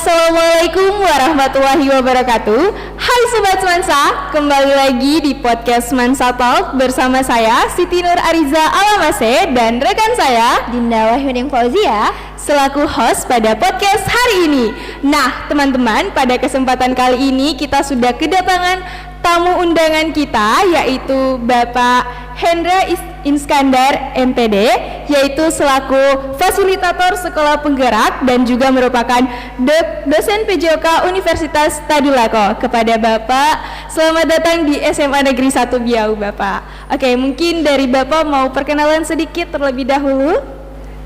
Assalamualaikum warahmatullahi wabarakatuh. Hai Sobat Semansa, kembali lagi di podcast Semansa Talk bersama saya Siti Nur Ariza Alamase dan rekan saya Dinda Wahyudin Fauzia selaku host pada podcast hari ini. Nah teman-teman, pada kesempatan kali ini kita sudah kedatangan tamu undangan kita, yaitu Bapak Hendra Iskandar MPD, yaitu selaku fasilitator sekolah penggerak dan juga merupakan dosen PJOK Universitas Tadulako. Kepada Bapak, selamat datang di SMA Negeri 1 Biau, Bapak. Oke, mungkin dari Bapak mau perkenalan sedikit terlebih dahulu.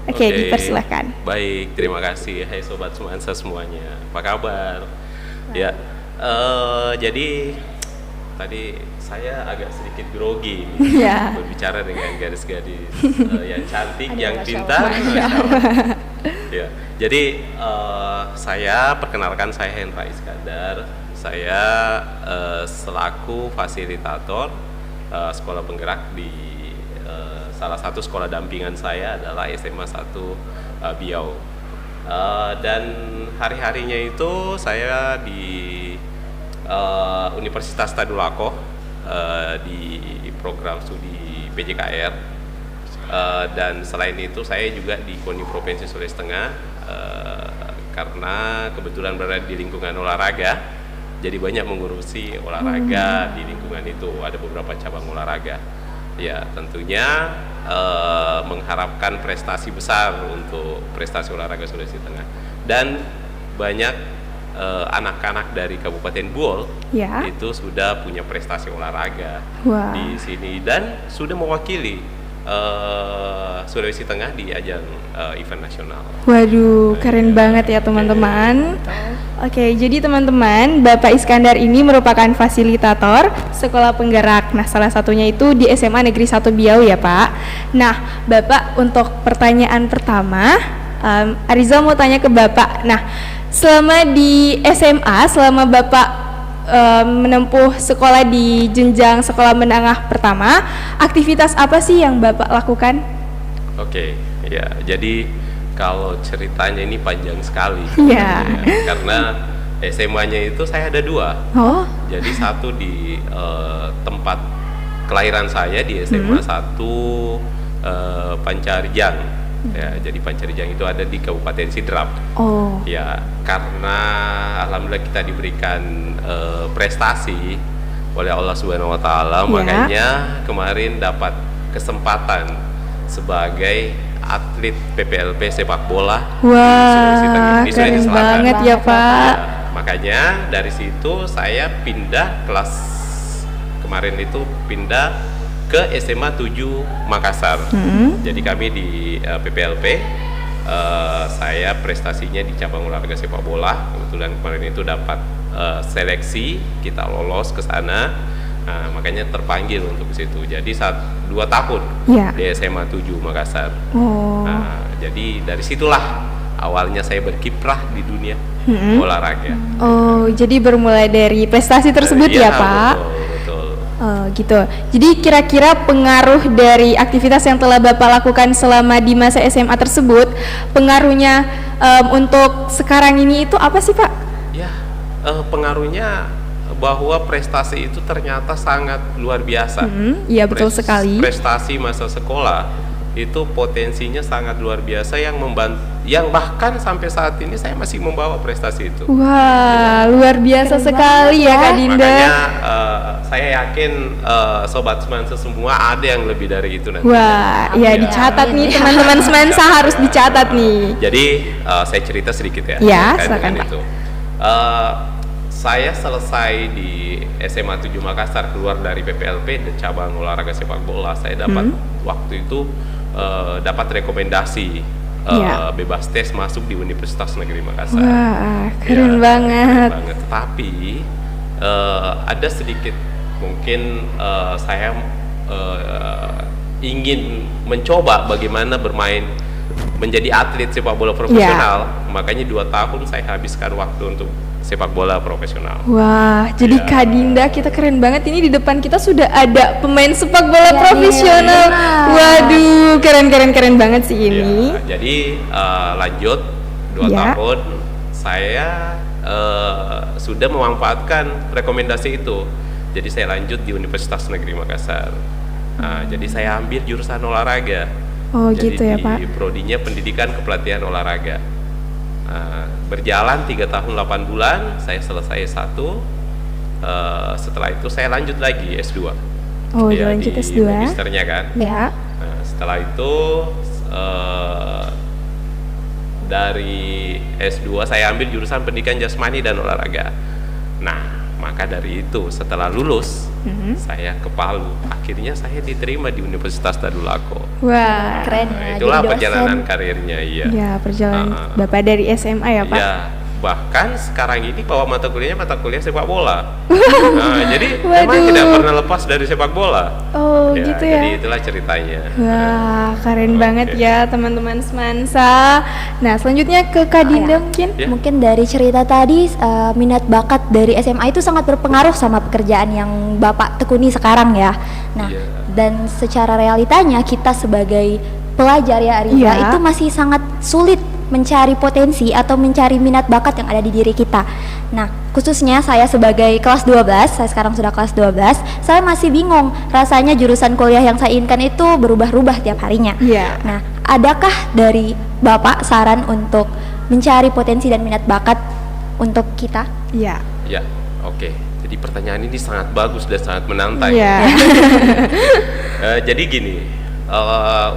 Oke, dipersilahkan. Baik, terima kasih. Hai Sobat Semansa semuanya, apa kabar? Ya, jadi tadi saya agak sedikit grogi berbicara dengan gadis-gadis yang cantik, yang pintar. Ya, jadi saya perkenalkan, saya Hendra Iskandar. Saya selaku fasilitator sekolah penggerak di salah satu sekolah dampingan saya adalah SMA 1 Biau. Dan hari-harinya itu saya di Universitas Tadulako di program studi PJKR, dan selain itu saya juga di KONI Provinsi Sulawesi Tengah, karena kebetulan berada di lingkungan olahraga, jadi banyak mengurusi olahraga di lingkungan itu. Ada beberapa cabang olahraga. Ya, tentunya mengharapkan prestasi besar untuk prestasi olahraga Sulawesi Tengah, dan banyak anak-anak dari Kabupaten Buol itu sudah punya prestasi olahraga di sini dan sudah mewakili Sulawesi Tengah di ajang event nasional. Waduh, keren banget ya teman-teman. Oke, jadi teman-teman, Bapak Iskandar ini merupakan fasilitator sekolah penggerak. Nah, salah satunya itu di SMA Negeri 1 Biau ya Pak. Nah, Bapak, untuk pertanyaan pertama, Ariza mau tanya ke Bapak. Nah, selama di SMA, selama Bapak menempuh sekolah di jenjang sekolah menengah pertama, aktivitas apa sih yang Bapak lakukan? Oke, ya, jadi kalau ceritanya ini panjang sekali. Ya, karena SMA-nya itu saya ada dua. Jadi satu di tempat kelahiran saya di SMA 1 Pancarjang. Ya, jadi Pancarjang itu ada di Kabupaten Sidrap. Ya, karena alhamdulillah kita diberikan prestasi oleh Allah Subhanahu Wa Taala, makanya kemarin dapat kesempatan sebagai atlet PPLP sepak bola di Sulawesi Selatan. Keren banget ya Pak. Ya, makanya dari situ saya pindah kelas kemarin itu pindah ke SMA 7 Makassar. Jadi kami di PPLP, saya prestasinya di cabang olahraga sepak bola. Kebetulan kemarin itu dapat seleksi, kita lolos ke sana. Nah, makanya terpanggil untuk ke situ. Jadi 2 tahun di SMA 7 Makassar. Nah, jadi dari situlah awalnya saya berkiprah di dunia olahraga. Jadi bermulai dari prestasi tersebut ya Pak? Betul. Gitu. Jadi kira-kira pengaruh dari aktivitas yang telah Bapak lakukan selama di masa SMA tersebut, pengaruhnya untuk sekarang ini itu apa sih Pak? Ya, pengaruhnya bahwa prestasi itu ternyata sangat luar biasa. Iya, betul sekali. Prestasi masa sekolah itu potensinya sangat luar biasa, yang bahkan sampai saat ini saya masih membawa prestasi itu. Wah, luar biasa sekali ya Kak Dinda. Makanya saya yakin Sobat Semansa semua ada yang lebih dari itu nanti. Wah, ya dicatat nih teman-teman Semansa, harus dicatat nih. Jadi saya cerita sedikit ya. Ya, silakan Pak. Itu. Saya selesai di SMA 7 Makassar, keluar dari PPLP dan cabang olahraga sepak bola, saya dapat waktu itu dapat rekomendasi bebas tes masuk di Universitas Negeri Makassar. Wah, keren banget. Tapi ada sedikit mungkin saya ingin mencoba bagaimana bermain menjadi atlet sepak bola profesional. Makanya 2 tahun saya habiskan waktu untuk sepak bola profesional. Wah, jadi Kak Dinda, kita keren banget, ini di depan kita sudah ada pemain sepak bola profesional. Waduh, keren banget sih ini. Jadi lanjut 2 tahun saya sudah memanfaatkan rekomendasi itu. Jadi saya lanjut di Universitas Negeri Makassar. Jadi saya ambil jurusan olahraga. Oh Jadi gitu ya di Pak. prodinya Pendidikan Kepelatihan Olahraga. Berjalan 3 tahun 8 bulan, saya selesai 1. Setelah itu saya lanjut lagi S2. Oh Ya, lanjut di S2. magisternya kan. Ya. Nah, setelah itu dari S2 saya ambil jurusan Pendidikan Jasmani dan Olahraga. Nah, maka dari itu setelah lulus saya ke Palu. Akhirnya saya diterima di Universitas Tadulako. Wah. Keren Nah, ya. itulah jadi dosen. perjalanan karirnya, iya. Ya perjalanan Ah. Bapak dari SMA ya Pak. Ya, bahkan sekarang ini bawa mata kuliah sepak bola. Nah, jadi memang Waduh. tidak pernah lepas dari sepak bola. Oh gitu ya. Jadi itulah ceritanya. Wah, keren Oke. banget ya teman-teman semansa. Nah, selanjutnya ke Kak Dinda mungkin. Ya. Mungkin dari cerita tadi minat bakat dari SMA itu sangat berpengaruh sama pekerjaan yang Bapak tekuni sekarang ya. Nah, Iya. dan secara realitanya kita sebagai pelajar ya Arifa Iya. itu masih sangat sulit mencari potensi atau mencari minat bakat yang ada di diri kita. Nah, khususnya saya sebagai kelas 12, saya sekarang sudah kelas 12, saya masih bingung rasanya jurusan kuliah yang saya inginkan itu berubah-ubah tiap harinya. Iya. Nah, adakah dari Bapak saran untuk mencari potensi dan minat bakat untuk kita? Iya. Ya, oke. Jadi pertanyaan ini sangat bagus dan sangat menantang. Iya. Jadi gini,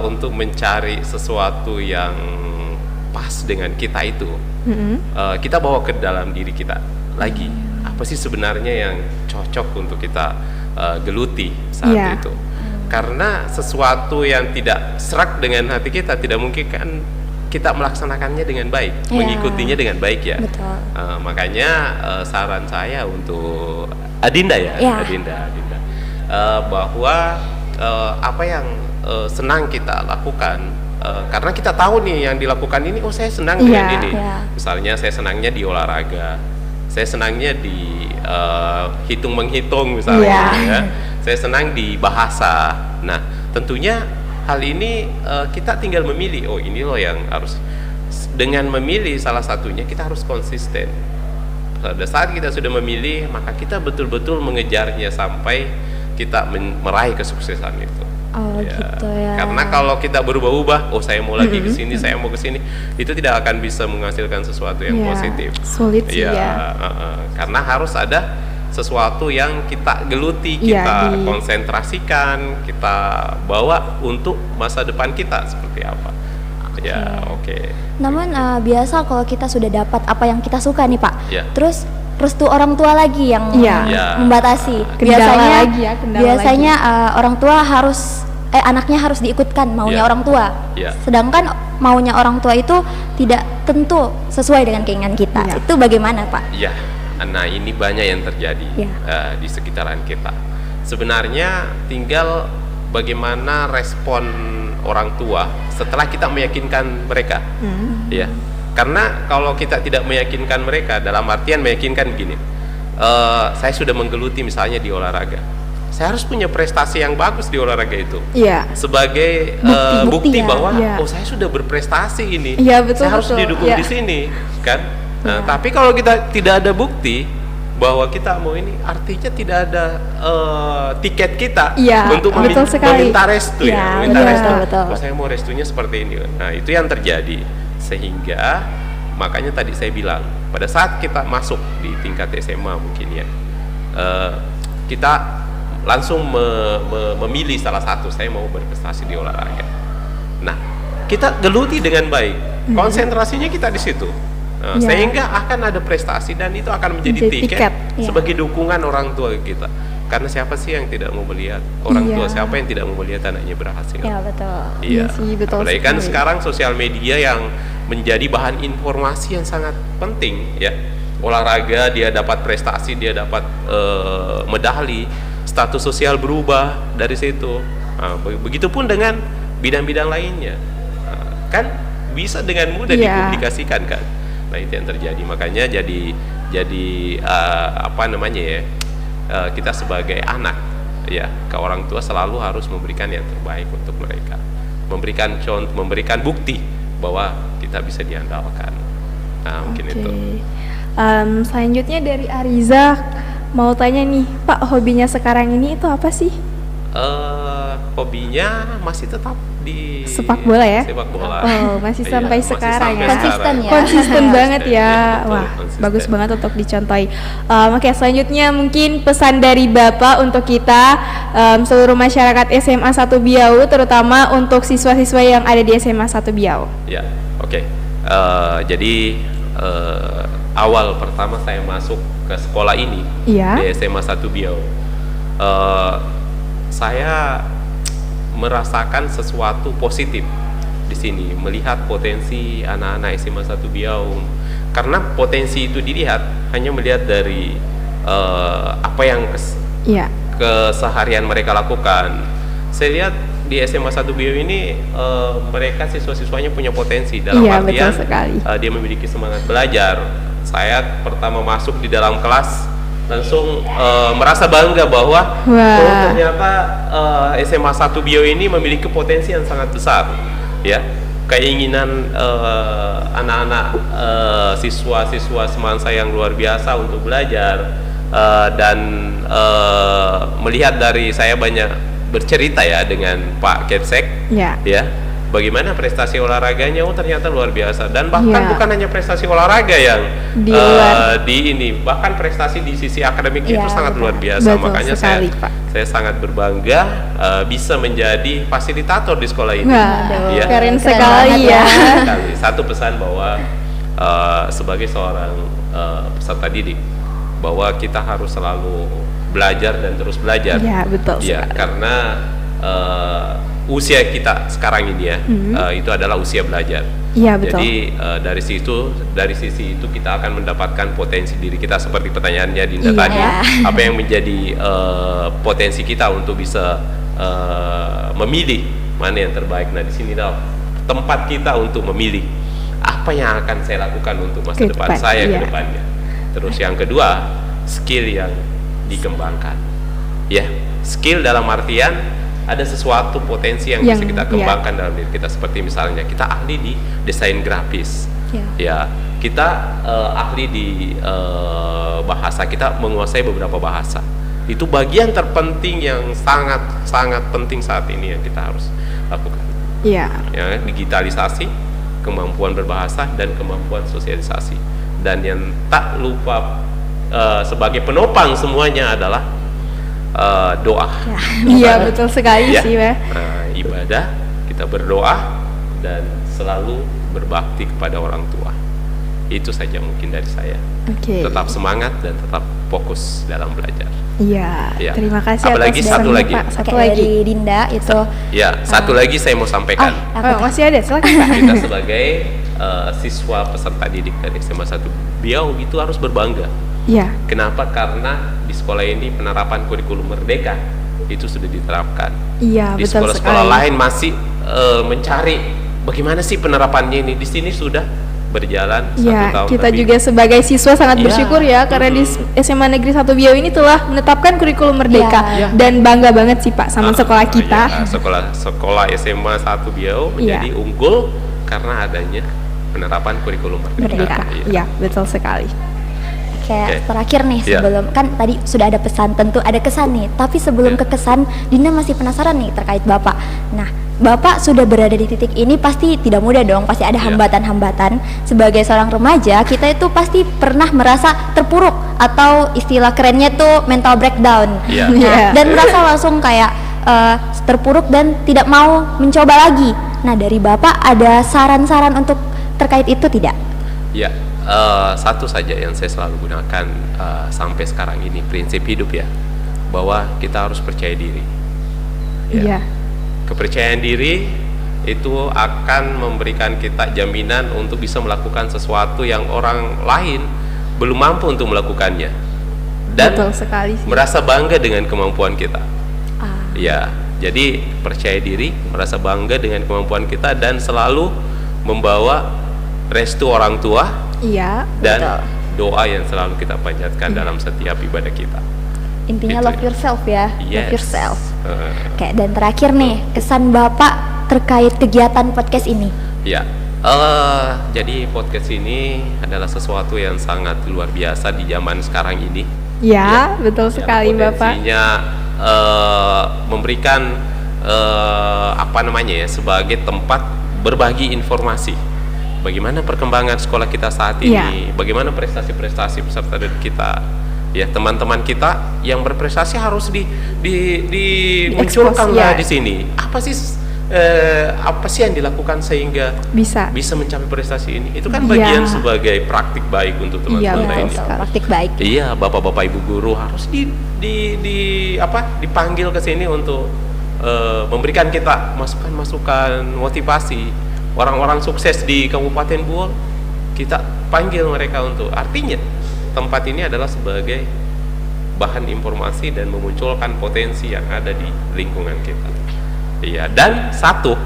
untuk mencari sesuatu yang pas dengan kita itu, kita bawa ke dalam diri kita lagi. Apa sih sebenarnya yang cocok untuk kita geluti saat Iya. itu? Karena sesuatu yang tidak serak dengan hati kita tidak mungkin kan kita melaksanakannya dengan baik, Iya. mengikutinya dengan baik ya. Betul. Makanya saran saya untuk Adinda ya, Ya. Adinda, bahwa apa yang senang kita lakukan, karena kita tahu nih yang dilakukan ini, oh saya senang dengan Iya, ini. iya. Misalnya saya senangnya di olahraga, saya senangnya di hitung menghitung misalnya, Iya. ya. Saya senang di bahasa. Nah, tentunya hal ini kita tinggal memilih. Oh ini loh yang harus. Dengan memilih salah satunya kita harus konsisten. Pada saat kita sudah memilih, maka kita betul-betul mengejarnya sampai kita meraih kesuksesan itu. Oh, gitu ya. Karena kalau kita berubah-ubah, oh saya mau lagi ke sini, saya mau ke sini, itu tidak akan bisa menghasilkan sesuatu yang Iya, positif. sulit sih Iya, ya. karena harus ada sesuatu yang kita geluti, Iya, kita konsentrasikan, kita bawa untuk masa depan kita seperti apa. Ya, oke. Namun biasa kalau kita sudah dapat apa yang kita suka nih Pak, Ya. terus restu orang tua lagi yang Iya. Ya. membatasi. Kendala lagi ya, kendala biasanya orang tua harus anaknya harus diikutkan maunya Ya. orang tua. Ya. Sedangkan maunya orang tua itu tidak tentu sesuai dengan keinginan kita. Ya. Itu bagaimana Pak? Ya, nah ini banyak yang terjadi Ya. di sekitaran kita. Sebenarnya tinggal bagaimana respon orang tua setelah kita meyakinkan mereka, ya. Karena kalau kita tidak meyakinkan mereka, dalam artian meyakinkan begini, saya sudah menggeluti misalnya di olahraga, saya harus punya prestasi yang bagus di olahraga itu. Iya. Sebagai Bukti bukti ya. bahwa Iya. oh saya sudah berprestasi ini, Iya, betul, saya harus betul. didukung Iya. di sini, kan? Nah, tapi kalau kita tidak ada bukti bahwa kita mau ini, artinya tidak ada tiket kita Iya, untuk betul sekali. meminta restu Iya, ya, meminta betul, restu. betul. Oh, saya mau restunya seperti ini. Nah, itu yang terjadi, sehingga makanya tadi saya bilang pada saat kita masuk di tingkat SMA mungkin ya, kita langsung memilih salah satu, saya mau berprestasi di olahraga. Nah, kita geluti dengan baik, konsentrasinya kita di situ. Nah, Ya. sehingga akan ada prestasi dan itu akan menjadi Menjadi tiket, tiket, ya. sebagai dukungan orang tua kita. Karena siapa sih yang tidak mau melihat orang Iya. tua, siapa yang tidak mau melihat anaknya berhasil? Ya betul. Iya sih, betul Apalagi kan sekali. sekarang sosial media yang menjadi bahan informasi yang sangat penting ya. Olahraga dia dapat prestasi, dia dapat medali, status sosial berubah dari situ. Nah, begitupun dengan bidang-bidang lainnya. Nah, kan bisa dengan mudah Iya. dipublikasikan kan. Nah, itu yang terjadi. Makanya jadi apa namanya ya? Kita sebagai anak ya, ke orang tua selalu harus memberikan yang terbaik untuk mereka. Memberikan contoh, memberikan bukti bahwa kita bisa diandalkan. Nah, mungkin itu. Selanjutnya dari Ariza, mau tanya nih, Pak, hobinya sekarang ini itu apa sih? Hobinya masih tetap di Sepak bola ya? Sepak bola. Oh, masih Iya, sampai masih sekarang sampai ya? Konsisten ya? Konsisten banget ya. Iya, betul, Wah, konsisten. bagus banget untuk dicontohi. Oke, selanjutnya mungkin pesan dari Bapak untuk kita seluruh masyarakat SMA 1 Biau, terutama untuk siswa-siswa yang ada di SMA 1 Biau. Ya, oke. Jadi awal pertama saya masuk ke sekolah ini Iya. di SMA 1 Biau, saya merasakan sesuatu positif di sini, melihat potensi anak-anak SMA 1 Biau. Karena potensi itu dilihat hanya melihat dari apa yang Iya. keseharian mereka lakukan. Saya lihat di SMA 1 Biau ini mereka siswa-siswanya punya potensi dalam Iya, artian betul sekali. dia memiliki semangat belajar. Saya pertama masuk di dalam kelas langsung merasa bangga bahwa Wah. oh ternyata SMA 1 Biau ini memiliki potensi yang sangat besar, ya. Keinginan anak-anak siswa-siswa semansa yang luar biasa untuk belajar, dan melihat dari saya banyak bercerita ya dengan Pak Kepsek, Ya. ya, bagaimana prestasi olahraganya, oh ternyata luar biasa. Dan bahkan Ya. bukan hanya prestasi olahraga yang Di luar. di ini, bahkan prestasi di sisi akademik Ya, itu sangat betul. luar biasa. Betul Makanya sekali, saya Pak. saya sangat berbangga bisa menjadi fasilitator di sekolah ini. Wah, Ya. keren Keren sekali banget ya. Sekali. Satu pesan bahwa sebagai seorang peserta didik, bahwa kita harus selalu belajar dan terus belajar. Ya, betul Ya, sekali. karena usia kita sekarang ini ya, itu adalah usia belajar. Iya, betul. Jadi dari sisi itu kita akan mendapatkan potensi diri kita seperti pertanyaannya Dinda Iya. tadi. Apa yang menjadi potensi kita untuk bisa memilih mana yang terbaik. Nah, di sini tempat kita untuk memilih apa yang akan saya lakukan untuk masa Ke depan depan, saya iya. ke depannya. Terus yang kedua, skill yang dikembangkan. Ya, skill dalam artian ada sesuatu potensi yang bisa Yang- kita kembangkan dalam diri kita, seperti misalnya kita ahli di desain grafis, ya, kita ahli di bahasa, kita menguasai beberapa bahasa. Itu bagian terpenting yang sangat penting saat ini yang kita harus lakukan. Iya. Ya, digitalisasi, kemampuan berbahasa dan kemampuan sosialisasi. Dan yang tak lupa sebagai penopang semuanya adalah doa. Iya, betul sekali Ya. sih, Pak. Ibadah, kita berdoa dan selalu berbakti kepada orang tua. Itu saja mungkin dari saya. Oke. Tetap semangat dan tetap fokus dalam belajar. Iya. Ya. Terima kasih Apalagi atas satu pesannya, lagi. Pak. Satu Oke, lagi. dari Dinda itu Ya, satu lagi saya mau sampaikan. Oh, masih ada, silakan, Pak. Kita sebagai siswa peserta didik dari SMA 1 Biau itu harus berbangga. Iya. Kenapa? Karena di sekolah ini penerapan kurikulum merdeka itu sudah diterapkan. Iya, Di betul sekolah-sekolah sekali. lain masih mencari bagaimana sih penerapannya ini. Di sini sudah berjalan 1 Ya, tahun kita lebih. juga sebagai siswa sangat Iya. bersyukur ya karena di SMA Negeri 1 Biau ini telah menetapkan kurikulum merdeka Iya. dan bangga banget sih Pak sama sekolah kita. Ya, sekolah SMA 1 Biau Iya. menjadi unggul karena adanya penerapan kurikulum merdeka. Merdeka. Iya. Iya, betul sekali. kayak Oke. terakhir nih Iya. sebelum kan tadi sudah ada pesan, tentu ada kesan nih. Tapi sebelum Iya. ke kesan, Dinda masih penasaran nih terkait Bapak. Nah, Bapak sudah berada di titik ini pasti tidak mudah dong, pasti ada Iya. hambatan-hambatan. Sebagai seorang remaja, kita itu pasti pernah merasa terpuruk atau istilah kerennya tuh mental breakdown. Iya. Nah, Iya. dan merasa langsung kayak terpuruk dan tidak mau mencoba lagi. Nah, dari Bapak ada saran-saran untuk terkait itu tidak? Ya, satu saja yang saya selalu gunakan sampai sekarang ini, prinsip hidup ya, bahwa kita harus percaya diri. Iya. Kepercayaan diri itu akan memberikan kita jaminan untuk bisa melakukan sesuatu yang orang lain belum mampu untuk melakukannya, dan Betul sekali sih. merasa bangga dengan kemampuan kita. Ah, Ya, jadi percaya diri, merasa bangga dengan kemampuan kita, dan selalu membawa restu orang tua Iya, dan betul. doa yang selalu kita panjatkan dalam setiap ibadah kita. intinya Itu love ya. yourself ya, love Yes. yourself. Eh, Oke, dan terakhir nih, kesan Bapak terkait kegiatan podcast ini. Ya, Jadi podcast ini adalah sesuatu yang sangat luar biasa di zaman sekarang ini. Ya, betul sekali Bapak. Potensinya memberikan sebagai tempat berbagi informasi. Bagaimana perkembangan sekolah kita saat ini, bagaimana prestasi-prestasi peserta didik kita. Ya, teman-teman kita yang berprestasi harus dimunculkan di sini. Apa sih yang dilakukan sehingga bisa mencapai prestasi ini? Itu kan bagian sebagai praktik baik untuk teman-teman ini. Praktik baik. Iya, bapak-bapak ibu guru harus dipanggil ke sini untuk memberikan kita masukan-masukan, motivasi. Orang-orang sukses di Kabupaten Buol, kita panggil mereka untuk, artinya tempat ini adalah sebagai bahan informasi dan memunculkan potensi yang ada di lingkungan kita. Iya, dan satu,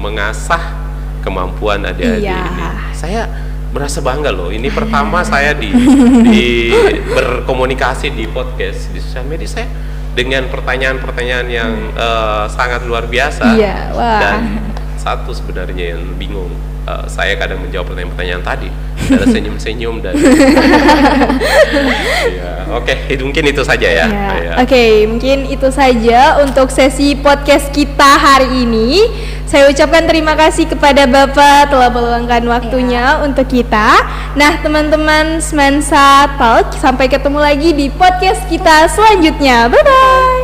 mengasah kemampuan adik-adik ini. Saya merasa bangga loh. Ini pertama saya berkomunikasi di podcast di sosial media saya dengan pertanyaan-pertanyaan yang sangat luar biasa. Iya, wah. Dan satu sebenarnya yang bingung, saya kadang menjawab pertanyaan-pertanyaan tadi, ada senyum-senyum dan Oke, mungkin itu saja ya. Oke, mungkin itu saja untuk sesi podcast kita hari ini. Saya ucapkan terima kasih kepada Bapak telah meluangkan waktunya untuk kita. Nah, teman-teman Semensa Talk, sampai ketemu lagi di podcast kita selanjutnya. Bye-bye.